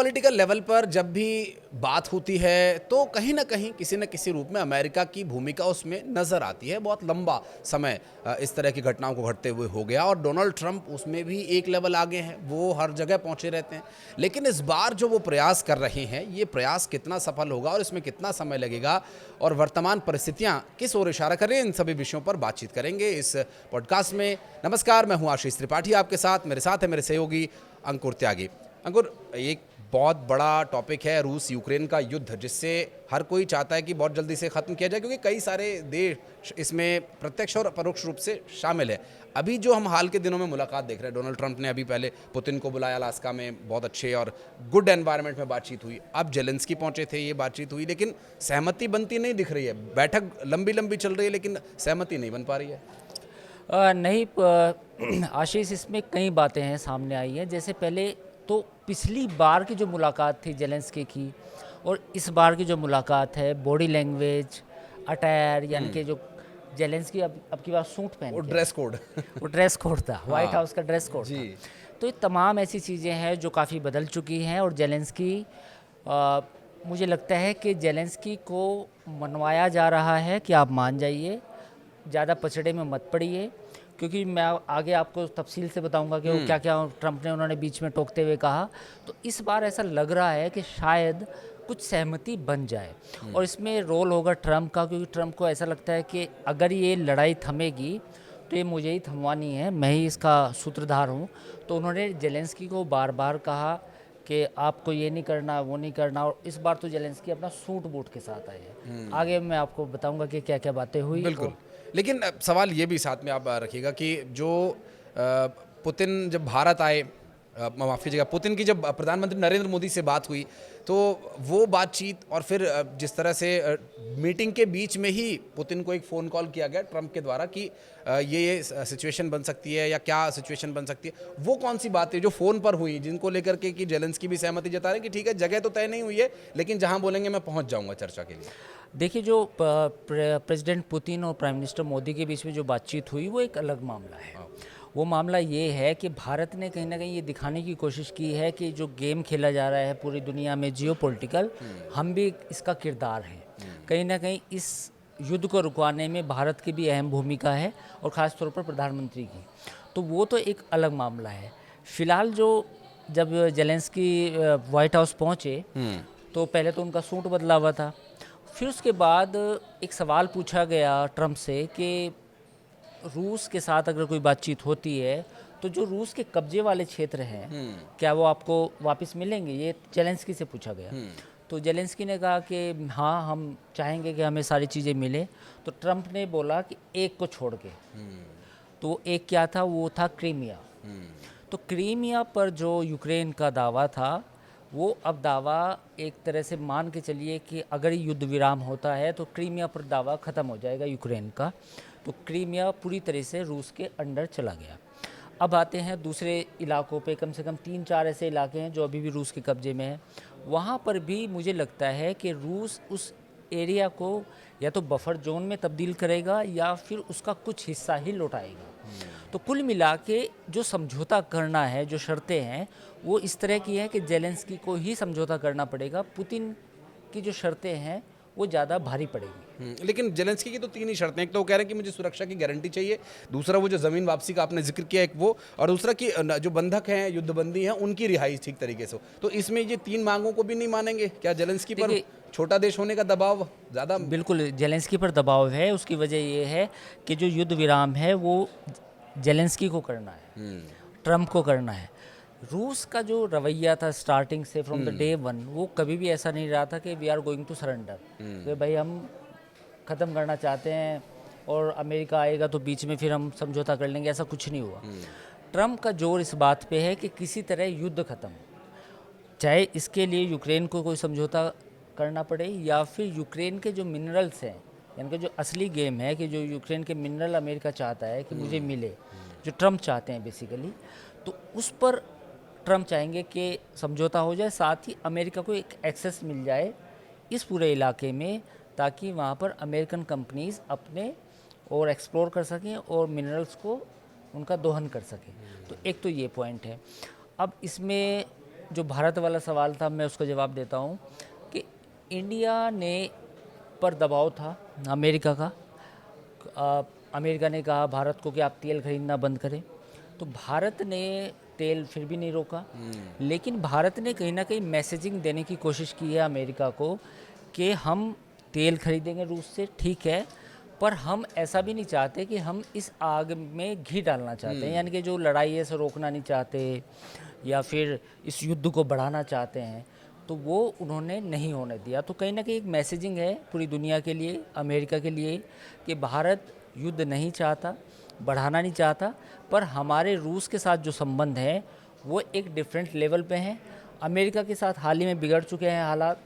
Political level पर जब भी बात होती है तो कहीं ना कहीं किसी न किसी रूप में अमेरिका की भूमिका उसमें नज़र आती है। बहुत लंबा समय इस तरह की घटनाओं को घटते हुए हो गया और डोनाल्ड ट्रंप उसमें भी एक लेवल आगे हैं, वो हर जगह पहुंचे रहते हैं। लेकिन इस बार जो वो प्रयास कर रहे हैं, ये प्रयास कितना सफल होगा और इसमें कितना समय लगेगा और वर्तमान परिस्थितियां किस ओर इशारा कर रही हैं, इन सभी विषयों पर बातचीत करेंगे इस पॉडकास्ट में। नमस्कार, मैं हूं आशीष त्रिपाठी आपके साथ। मेरे साथ है मेरे सहयोगी अंकुर त्यागी। अंकुर, एक बहुत बड़ा टॉपिक है रूस यूक्रेन का युद्ध, जिससे हर कोई चाहता है कि बहुत जल्दी से ख़त्म किया जाए, क्योंकि कई सारे देश इसमें प्रत्यक्ष और परोक्ष रूप से शामिल है। अभी जो हम हाल के दिनों में मुलाकात देख रहे हैं, डोनाल्ड ट्रंप ने अभी पहले पुतिन को बुलाया, अलास्का में बहुत अच्छे और गुड एनवायरनमेंट में बातचीत हुई। अब जेलेंस्की पहुंचे थे, ये बातचीत हुई, लेकिन सहमति बनती नहीं दिख रही है। बैठक लंबी लंबी चल रही है लेकिन सहमति नहीं बन पा रही है। नहीं आशीष, इसमें कई बातें हैं सामने आई हैं। जैसे पहले तो पिछली बार की जो मुलाकात थी जेलेंस्की की और इस बार की जो मुलाकात है, बॉडी लैंग्वेज, अटायर, यानी कि जो जेलेंस्की अब की बार सूट पहन वो के ड्रेस कोड वो ड्रेस कोड था, व्हाइट हाउस का ड्रेस कोड जी। था। तो ये तमाम ऐसी चीज़ें हैं जो काफ़ी बदल चुकी हैं और जेलेंस्की, मुझे लगता है कि जेलेंस्की को मनवाया जा रहा है कि आप मान जाइए, ज़्यादा पचड़े में मत पड़िए, क्योंकि मैं आगे आपको तफसील से बताऊंगा कि वो क्या क्या ट्रंप ने उन्होंने बीच में टोकते हुए कहा। तो इस बार ऐसा लग रहा है कि शायद कुछ सहमति बन जाए और इसमें रोल होगा ट्रंप का, क्योंकि ट्रंप को ऐसा लगता है कि अगर ये लड़ाई थमेगी तो ये मुझे ही थमवानी है, मैं ही इसका सूत्रधार हूँ। तो उन्होंने जेलेंस्की को बार बार कहा कि आपको ये नहीं करना, वो नहीं करना, और इस बार तो जेलेंस्की अपना सूट बूट के साथ आए हैं। आगे मैं आपको बताऊंगा कि क्या क्या बातें हुई। बिल्कुल। लेकिन सवाल ये भी साथ में आप रखिएगा कि जो पुतिन जब भारत आए, माफ़ कीजिएगा, पुतिन की जब प्रधानमंत्री नरेंद्र मोदी से बात हुई, तो वो बातचीत और फिर जिस तरह से मीटिंग के बीच में ही पुतिन को एक फ़ोन कॉल किया गया ट्रंप के द्वारा कि ये सिचुएशन बन सकती है या क्या सिचुएशन बन सकती है, वो कौन सी बातें जो फ़ोन पर हुई, जिनको लेकर के कि जेलेंस्की भी सहमति जता रहे हैं कि ठीक है, जगह तो तय नहीं हुई है लेकिन जहाँ बोलेंगे मैं पहुँच जाऊँगा चर्चा के लिए। देखिए, जो प्रेसिडेंट पुतिन और प्राइम मिनिस्टर मोदी के बीच में जो बातचीत हुई वो एक अलग मामला है। वो मामला ये है कि भारत ने कहीं ना कहीं ये दिखाने की कोशिश की है कि जो गेम खेला जा रहा है पूरी दुनिया में जियोपॉलिटिकल, हम भी इसका किरदार हैं। कहीं ना कहीं इस युद्ध को रुकवाने में भारत की भी अहम भूमिका है और ख़ास तौर पर प्रधानमंत्री की। तो वो तो एक अलग मामला है। फिलहाल जो जब जेलेंस्की वाइट हाउस पहुँचे तो पहले तो उनका सूट बदला हुआ था। फिर उसके बाद एक सवाल पूछा गया ट्रंप से कि रूस के साथ अगर कोई बातचीत होती है तो जो रूस के कब्जे वाले क्षेत्र हैं क्या वो आपको वापस मिलेंगे, ये जेलेंस्की से पूछा गया। तो जेलेंस्की ने कहा कि हाँ, हम चाहेंगे कि हमें सारी चीज़ें मिले। तो ट्रंप ने बोला कि एक को छोड़ के। तो एक क्या था, वो था क्रीमिया। तो क्रीमिया पर जो यूक्रेन का दावा था, वो अब दावा एक तरह से मान के चलिए कि अगर युद्ध विराम होता है तो क्रीमिया पर दावा ख़त्म हो जाएगा यूक्रेन का। तो क्रीमिया पूरी तरह से रूस के अंडर चला गया। अब आते हैं दूसरे इलाकों पे, कम से कम 3-4 ऐसे इलाके हैं जो अभी भी रूस के कब्जे में हैं। वहाँ पर भी मुझे लगता है कि रूस उस एरिया को या तो बफर जोन में तब्दील करेगा या फिर उसका कुछ हिस्सा ही लौटाएगा। तो कुल मिला के जो समझौता करना है, जो शर्तें हैं, वो इस तरह की है कि जेलेंस्की को ही समझौता करना पड़ेगा। पुतिन की जो शर्तें हैं वो ज़्यादा भारी पड़ेगी। लेकिन जेलेंस्की की तो 3 ही शर्तें। एक तो वो कह रहे हैं कि मुझे सुरक्षा की गारंटी चाहिए, दूसरा वो जो ज़मीन वापसी का आपने जिक्र किया एक वो, और दूसरा कि जो बंधक हैं, युद्धबंदी हैं, उनकी रिहाई ठीक तरीके से हो। तो इसमें ये 3 मांगों को भी नहीं मानेंगे क्या जेलेंस्की पर? छोटा देश होने का दबाव ज़्यादा। बिल्कुल जेलेंस्की पर दबाव है। उसकी वजह ये है कि जो युद्ध विराम है वो जेलेंस्की को करना है, ट्रंप को करना है। रूस का जो रवैया था स्टार्टिंग से, फ्रॉम द डे वन, वो कभी भी ऐसा नहीं रहा था कि we are going to surrender, कि भाई हम ख़त्म करना चाहते हैं और अमेरिका आएगा तो बीच में फिर हम समझौता कर लेंगे, ऐसा कुछ नहीं हुआ। ट्रंप का जोर इस बात पे है कि किसी तरह युद्ध ख़त्म हो, चाहे इसके लिए यूक्रेन को कोई समझौता करना पड़े या फिर यूक्रेन के जो मिनरल्स हैं, यानी कि जो असली गेम है कि जो यूक्रेन के मिनरल अमेरिका चाहता है कि मुझे मिले, जो ट्रंप चाहते हैं बेसिकली, तो उस पर ट्रंप चाहेंगे कि समझौता हो जाए, साथ ही अमेरिका को एक एक्सेस मिल जाए इस पूरे इलाके में, ताकि वहाँ पर अमेरिकन कंपनीज अपने और एक्सप्लोर कर सकें और मिनरल्स को उनका दोहन कर सकें। तो एक तो ये पॉइंट है। अब इसमें जो भारत वाला सवाल था मैं उसका जवाब देता हूँ कि इंडिया ने पर दबाव था अमेरिका का। अमेरिका ने कहा भारत को कि आप तेल खरीदना बंद करें, तो भारत ने तेल फिर भी नहीं रोका। लेकिन भारत ने कहीं ना कहीं मैसेजिंग देने की कोशिश की है अमेरिका को कि हम तेल खरीदेंगे रूस से, ठीक है, पर हम ऐसा भी नहीं चाहते कि हम इस आग में घी डालना चाहते हैं, यानी कि जो लड़ाई है इसे रोकना नहीं चाहते या फिर इस युद्ध को बढ़ाना चाहते हैं, तो वो उन्होंने नहीं होने दिया। तो कहीं ना कहीं एक मैसेजिंग है पूरी दुनिया के लिए, अमेरिका के लिए, कि भारत युद्ध नहीं चाहता, बढ़ाना नहीं चाहता, पर हमारे रूस के साथ जो संबंध हैं वो एक डिफरेंट लेवल पे हैं। अमेरिका के साथ हाल ही में बिगड़ चुके हैं हालात,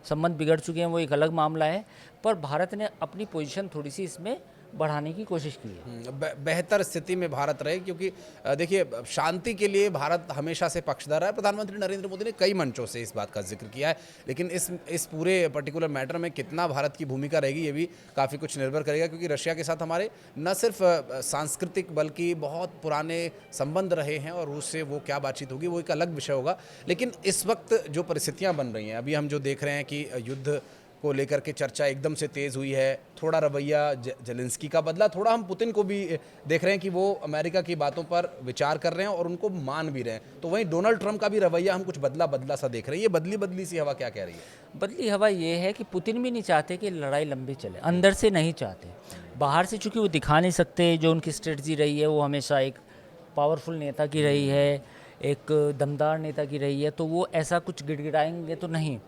संबंध बिगड़ चुके हैं, वो एक अलग मामला है, पर भारत ने अपनी पोजीशन थोड़ी सी इसमें बढ़ाने की कोशिश की है। बेहतर स्थिति में भारत रहे, क्योंकि देखिए शांति के लिए भारत हमेशा से पक्षधर रहा है। प्रधानमंत्री नरेंद्र मोदी ने कई मंचों से इस बात का जिक्र किया है, लेकिन इस पूरे पर्टिकुलर मैटर में कितना भारत की भूमिका रहेगी ये भी काफ़ी कुछ निर्भर करेगा, क्योंकि रशिया के साथ हमारे न सिर्फ सांस्कृतिक बल्कि बहुत पुराने संबंध रहे हैं, और रूस से वो क्या बातचीत होगी वो एक अलग विषय होगा। लेकिन इस वक्त जो परिस्थितियाँ बन रही हैं, अभी हम जो देख रहे हैं कि युद्ध को लेकर के चर्चा एकदम से तेज़ हुई है, थोड़ा रवैया जेलेंस्की का बदला, थोड़ा हम पुतिन को भी देख रहे हैं कि वो अमेरिका की बातों पर विचार कर रहे हैं और उनको मान भी रहे हैं। तो वहीं डोनाल्ड ट्रंप का भी रवैया हम कुछ बदला सा देख रहे हैं। ये बदली सी हवा क्या कह रही है? बदली हवा ये है कि पुतिन भी नहीं चाहते कि लड़ाई लंबी चले, अंदर से नहीं चाहते। बाहर से चूंकि वो दिखा नहीं सकते, जो उनकी स्ट्रेटजी रही है वो हमेशा एक पावरफुल नेता की रही है, एक दमदार नेता की रही है, तो वो ऐसा कुछ गिड़गिड़ाएंगे तो नहीं।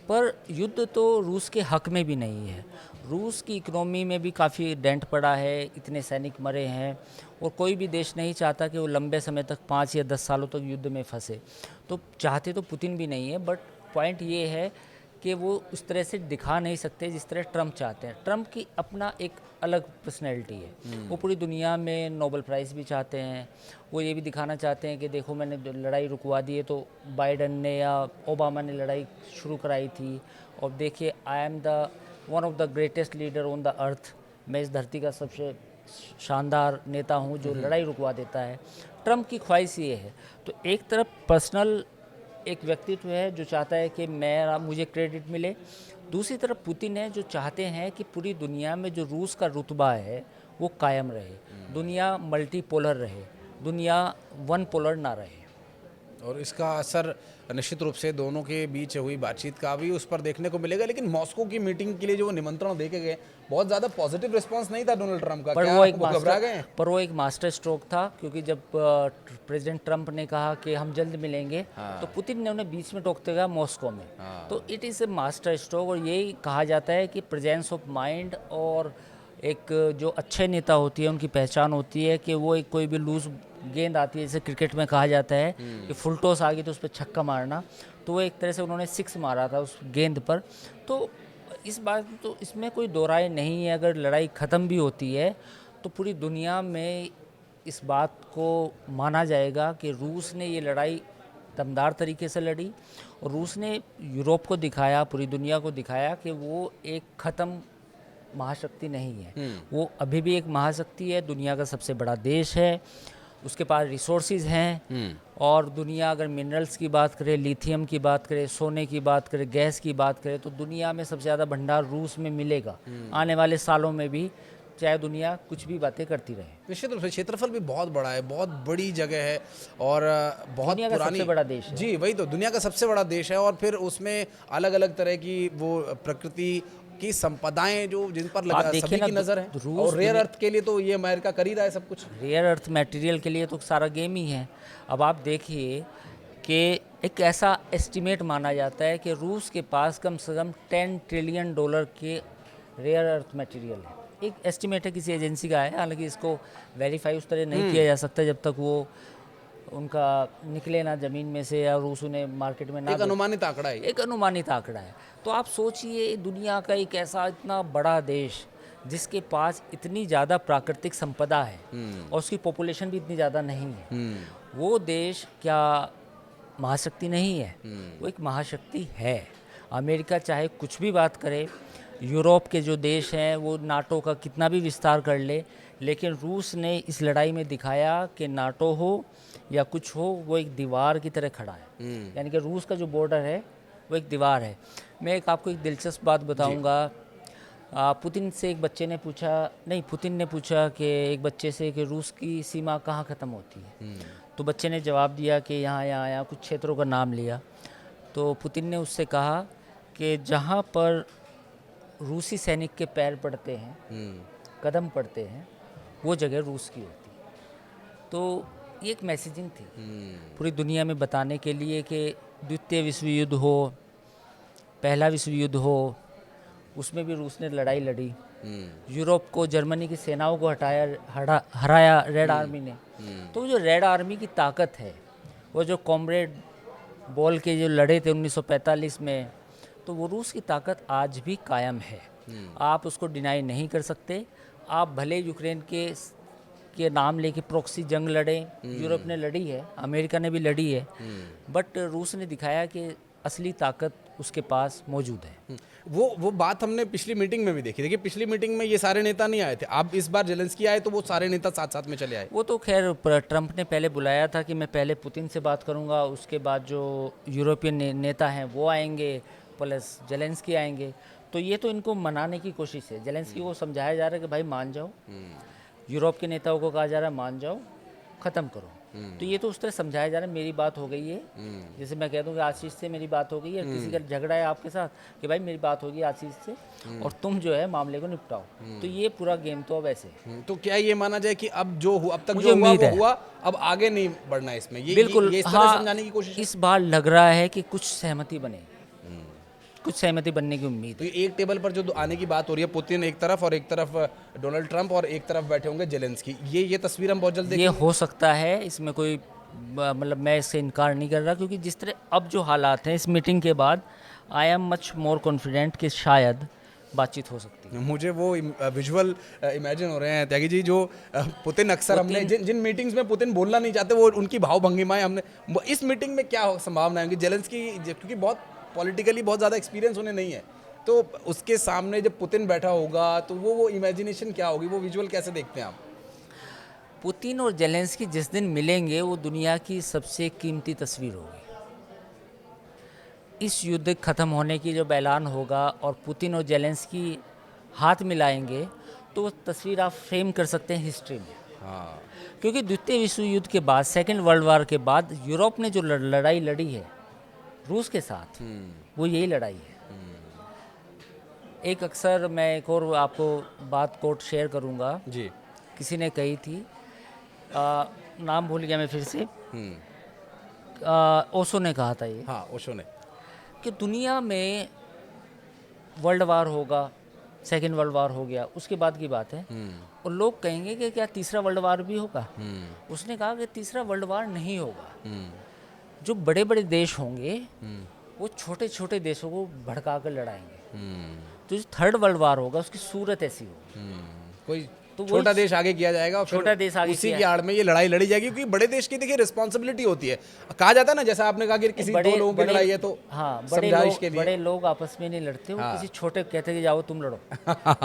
पर युद्ध तो रूस के हक में भी नहीं है। रूस की इकोनॉमी में भी काफ़ी डेंट पड़ा है, इतने सैनिक मरे हैं, और कोई भी देश नहीं चाहता कि वो लंबे समय तक 5 या 10 सालों तक युद्ध में फंसे। तो चाहते तो पुतिन भी नहीं है, बट पॉइंट ये है कि वो उस तरह से दिखा नहीं सकते जिस तरह ट्रंप चाहते हैं। ट्रंप की अपना एक अलग पर्सनैलिटी है, वो पूरी दुनिया में नोबेल प्राइज़ भी चाहते हैं, वो ये भी दिखाना चाहते हैं कि देखो मैंने लड़ाई रुकवा दी है, तो बाइडन ने या ओबामा ने लड़ाई शुरू कराई थी, और देखिए I am the one of the greatest leader on the earth, मैं इस धरती का सबसे शानदार नेता हूँ जो लड़ाई रुकवा देता है। ट्रंप की ख्वाहिश ये है। तो एक तरफ पर्सनल एक व्यक्तित्व है जो चाहता है कि मुझे क्रेडिट मिले, दूसरी तरफ पुतिन है जो चाहते हैं कि पूरी दुनिया में जो रूस का रुतबा है वो कायम रहे, दुनिया मल्टीपोलर रहे, दुनिया वन पोलर ना रहे। और इसका असर निश्चित रूप से दोनों के बीच हुई बातचीत का भी उस पर देखने को मिलेगा। लेकिन मॉस्को की मीटिंग के लिए जो निमंत्रण देके गए, बहुत ज़्यादा पॉजिटिव रिस्पांस नहीं था डोनाल्ड ट्रंप का। पर वो एक मास्टर स्ट्रोक था, क्योंकि जब प्रेसिडेंट ट्रंप ने कहा कि हम जल्द मिलेंगे, तो पुतिन ने उन्हें बीच में टोकते गया मॉस्को में। तो it is a master stroke, और यही कहा जाता है कि प्रेजेंस ऑफ माइंड और एक जो अच्छे नेता होती है उनकी पहचान होती है कि वो एक कोई भी लूज गेंद आती है, जैसे क्रिकेट में कहा जाता है कि फुल टॉस आ गई तो उस पर छक्का मारना, तो वो एक तरह से उन्होंने 6 मारा था उस गेंद पर। तो इस बात तो इसमें कोई दो राय नहीं है, अगर लड़ाई ख़त्म भी होती है तो पूरी दुनिया में इस बात को माना जाएगा कि रूस ने ये लड़ाई दमदार तरीके से लड़ी, और रूस ने यूरोप को दिखाया, पूरी दुनिया को दिखाया कि वो एक ख़त्म महाशक्ति नहीं है, वो अभी भी एक महाशक्ति है, दुनिया का सबसे बड़ा देश है, उसके पास रिसोर्सेज हैं, और दुनिया अगर मिनरल्स की बात करे, लिथियम की बात करे, सोने की बात करे, गैस की बात करे, तो दुनिया में सबसे ज़्यादा भंडार रूस में मिलेगा आने वाले सालों में भी, चाहे दुनिया कुछ भी बातें करती रहे। निश्चित रूप से क्षेत्रफल भी बहुत बड़ा है, बहुत बड़ी जगह है, और बहुत दुनिया का सबसे बड़ा देश है। जी वही तो, दुनिया का सबसे बड़ा देश है, और फिर उसमें अलग अलग तरह की वो प्रकृति की संपदाएं जो जिन पर सभी की नज़र है, और रेयर अर्थ के लिए तो ये अमेरिका कर ही रहा है सब कुछ। रेयर अर्थ मटेरियल के लिए तो सारा गेम ही है। अब आप देखिए कि एक ऐसा एस्टीमेट माना जाता है कि रूस के पास कम से कम $10 ट्रिलियन के रेयर अर्थ मटेरियल है। एक एस्टीमेट है, किसी एजेंसी का है, हालांकि इसको वेरीफाई उस तरह नहीं किया जा सकता जब तक वो उनका निकले ना ज़मीन में से, या रूस उन्हें मार्केट में ना, एक अनुमानित आंकड़ा है, एक अनुमानित आंकड़ा है। तो आप सोचिए दुनिया का एक ऐसा इतना बड़ा देश जिसके पास इतनी ज़्यादा प्राकृतिक संपदा है और उसकी पॉपुलेशन भी इतनी ज़्यादा नहीं है, वो देश क्या महाशक्ति नहीं है? वो एक महाशक्ति है। अमेरिका चाहे कुछ भी बात करे, यूरोप के जो देश हैं वो नाटो का कितना भी विस्तार कर ले, लेकिन रूस ने इस लड़ाई में दिखाया कि नाटो हो या कुछ हो वो एक दीवार की तरह खड़ा है। यानी कि रूस का जो बॉर्डर है वो एक दीवार है। मैं आपको एक दिलचस्प बात बताऊंगा। पुतिन से एक बच्चे ने पूछा, नहीं पुतिन ने पूछा कि एक बच्चे से कि रूस की सीमा कहाँ ख़त्म होती है। तो बच्चे ने जवाब दिया कि यहाँ यहाँ यहाँ कुछ क्षेत्रों का नाम लिया। तो पुतिन ने उससे कहा कि जहाँ पर रूसी सैनिक के पैर पड़ते हैं, कदम पड़ते हैं, वो जगह रूस की होती है। तो ये एक मैसेजिंग थी पूरी दुनिया में बताने के लिए कि द्वितीय विश्व युद्ध हो, पहला विश्व युद्ध हो, उसमें भी रूस ने लड़ाई लड़ी। यूरोप को, जर्मनी की सेनाओं को हराया रेड आर्मी ने। तो जो रेड आर्मी की ताकत है, वो जो कॉमरेड बोल के जो लड़े थे 1945 में, तो वो रूस की ताकत आज भी कायम है। आप उसको डिनाई नहीं कर सकते। आप भले यूक्रेन के नाम लेके प्रॉक्सी जंग लड़े, यूरोप ने लड़ी है, अमेरिका ने भी लड़ी है, बट रूस ने दिखाया कि असली ताकत उसके पास मौजूद है। वो बात हमने पिछली मीटिंग में भी देखी। देखिए पिछली मीटिंग में ये सारे नेता नहीं आए थे, अब इस बार जेलेंस्की आए तो वो सारे नेता साथ साथ में चले आए। वो तो खैर ट्रंप ने पहले बुलाया था कि मैं पहले पुतिन से बात करूंगा, उसके बाद जो यूरोपियन नेता हैं वो आएंगे, प्लस जेलेंस्की आएंगे। तो ये तो इनको मनाने की कोशिश है। जेलेंस्की को समझाया जा रहा है कि भाई मान जाओ, यूरोप के नेताओं को कहा जा रहा है मान जाओ, ख़त्म करो। तो ये तो उस तरह समझाया जा रहा है मेरी बात हो गई है। जैसे मैं कह दूं कि आशीष से मेरी बात हो गई है, किसी का झगड़ा है आपके साथ कि भाई मेरी बात होगी आशीष से और तुम जो है मामले को निपटाओ। तो ये पूरा गेम तो अब ऐसे है। तो क्या ये माना जाए कि अब जो अब तक मुझे जो हुआ उम्मीद वो है। हुआ, अब आगे नहीं बढ़ना है इसमें? ये बिल्कुल, ये इस तरह हाँ, समझाने की कोशिश है? इस बार लग रहा है कि कुछ सहमति बने, कुछ सहमति बनने की उम्मीद तो है। ये एक टेबल पर जो आने की बात हो रही है, पुतिन एक तरफ और एक तरफ डोनाल्ड ट्रंप और एक तरफ बैठे होंगे जेलेंस्की, ये तस्वीर हम बहुत जल्द ये देखेंगे। हो सकता है, इसमें कोई मतलब मैं इससे इनकार नहीं कर रहा, क्योंकि जिस तरह अब जो हालात हैं इस मीटिंग के बाद, I am much more confident कि शायद बातचीत हो सकती है। मुझे वो विजुअल इमेजिन हो रहे हैं त्यागी जी, जो पुतिन अक्सर हमने जिन मीटिंग्स में पुतिन बोलना नहीं चाहते वो उनकी भाव भंगिमाएं हमने, इस मीटिंग में क्या संभावना होंगी? जेलेंस्की क्योंकि बहुत पॉलिटिकली बहुत ज़्यादा एक्सपीरियंस उन्हें नहीं है, तो उसके सामने जब पुतिन बैठा होगा तो वो इमेजिनेशन क्या होगी, वो विजुअल कैसे देखते हैं आप? पुतिन और जेलेंस्की जिस दिन मिलेंगे वो दुनिया की सबसे कीमती तस्वीर होगी। इस युद्ध खत्म होने की जब ऐलान होगा और पुतिन और जेलेंस्की हाथ मिलाएंगे तो वो तस्वीर आप फ्रेम कर सकते हैं हिस्ट्री में। हाँ, क्योंकि द्वितीय विश्व युद्ध के बाद, सेकेंड वर्ल्ड वार के बाद, यूरोप ने जो लड़ाई लड़ी है रूस के साथ, वो यही लड़ाई है। एक अक्सर मैं एक और आपको बात कोट शेयर करूंगा जी। किसी ने कही थी, नाम भूल गया मैं फिर से, ओशो ने कहा था ये, हाँ, ओशो ने, कि दुनिया में वर्ल्ड वार होगा, सेकेंड वर्ल्ड वार हो गया, उसके बाद की बात है, और लोग कहेंगे कि क्या तीसरा वर्ल्ड वार भी होगा? उसने कहा कि तीसरा वर्ल्ड वार नहीं होगा। जो बड़े बड़े देश होंगे वो छोटे छोटे देशों को भड़का कर लड़ाएंगे। तो जो थर्ड वर्ल्ड वार होगा उसकी सूरत ऐसी होगी, कोई तो छोटा देश आगे किया जाएगा और फिर छोटा देश आगे उसी किया की आड़ में ये लड़ाई लड़ी जाएगी, क्योंकि बड़े देश की देखिए रिस्पॉन्सिबिलिटी होती है। कहा जाता है ना, जैसा आपने कहा कि किसी दो लोगों की लड़ाई है तो हाँ, समझाइश के लिए बड़े लोग आपस में नहीं लड़ते, वो किसी छोटे कहते कि जाओ तुम लड़ो।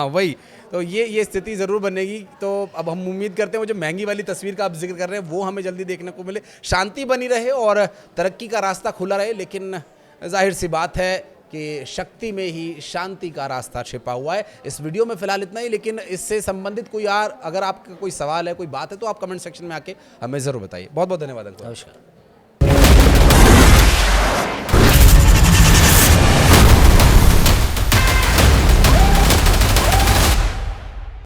वही तो ये स्थिति ज़रूर बनेगी। तो अब हम उम्मीद करते हैं वो जो महंगी वाली तस्वीर का आप जिक्र कर रहे हैं वो हमें जल्दी देखने को मिले, शांति बनी रहे और तरक्की का रास्ता खुला रहे। लेकिन जाहिर सी बात है कि शक्ति में ही शांति का रास्ता छिपा हुआ है। इस वीडियो में फिलहाल इतना ही, लेकिन इससे संबंधित कोई अगर आपका कोई सवाल है, कोई बात है, तो आप कमेंट सेक्शन में आके हमें ज़रूर बताइए। बहुत बहुत धन्यवाद अंकुर। नमस्कार।